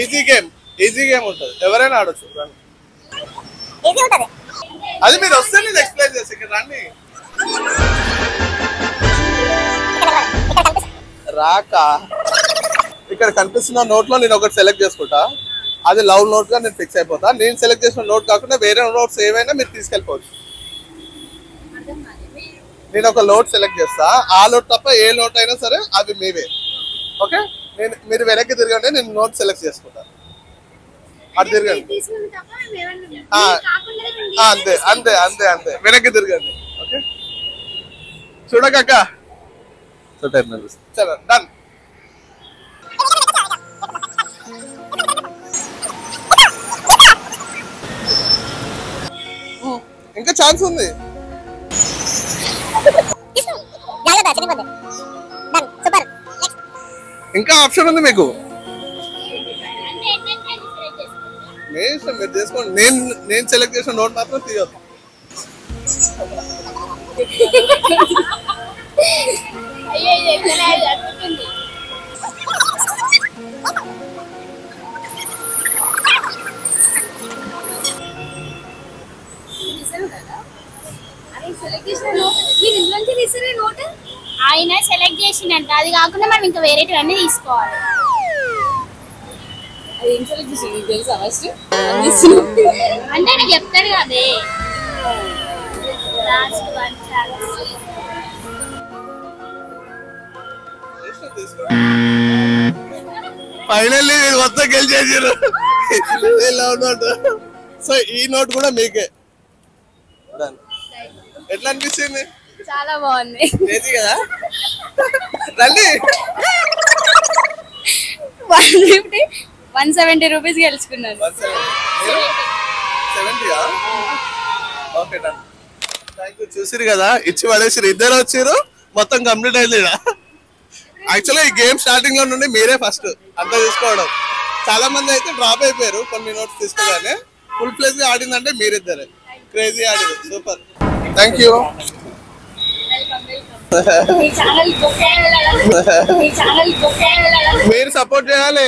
Easy game ఉంటుంది, ఎవరైనా ఆడొచ్చు. అది మీరు వస్తే నేను ఎక్స్ప్లెయిన్ చేసి ఇక్కడ రండి. రాక ఇక్కడ కనిపిస్తున్న నోట్ లో నేను ఒకటి సెలెక్ట్ చేసుకుంటా, అది లవ్ నోట్ గా నేను ఫిక్స్ అయిపోతా. నేను సెలెక్ట్ చేసిన నోట్ కాకుండా వేరే నోట్స్ ఏవైనా మీరు తీసుకెళ్ళిపోవచ్చు. నేను ఒక నోట్ సెలెక్ట్ చేస్తా, ఆ నోట్ తప్ప ఏ నోట్ అయినా సరే అవి మీవే. ఓకే, మీరు వెనక్కి తిరగండి, నేను నోట్ సెలెక్ట్ చేసుకుంటా. అటు తిరగండి, అంతే అంతే అంతే అంతే, వెనక్కి తిరగండి. ఓకే, చూడకక్క చలో డన్. ఇంకా ఛాన్స్ ఉంది, ఇంకా ఆప్షన్ ఉంది మీకు. మీరు చేసుకోండి, నేను సెలెక్ట్ చేసిన నోట్ మాత్రం తీయొద్దు. ఆయన సెలెక్ట్ చేసిందంట, అది కాకుండా మనం ఇంకా వేరే అన్ని తీసుకోవాలి. అంటే నాకు చెప్తాడు కదే. ఫైనల్లీ మొత్తం గెలిచేసారు. సో ఈ నోట్ కూడా మీకే. ఎట్లా అనిపిస్తుంది? చాలా బాగుంది కదా. రండి, 170 రూపీస్ గెలుచుకున్నాను. చూసిరు కదా, ఇచ్చి పడేసారు. ఇద్దరు వచ్చారు, మొత్తం కంప్లీట్ అయింది. యాక్చువల్గా ఈ గేమ్ స్టార్టింగ్ లో నుండి మీరే ఫస్ట్ అంతా తీసుకోవడం. చాలా మంది అయితే డ్రాప్ అయిపోయారు కొన్ని నోట్స్ తీసుకోగానే. ఫుల్ ప్లేస్ గా ఆడిందంటే మీరిద్దరే క్రేజీ ఆడారు. Super, thank you. మీరు సపోర్ట్ చేయాలి.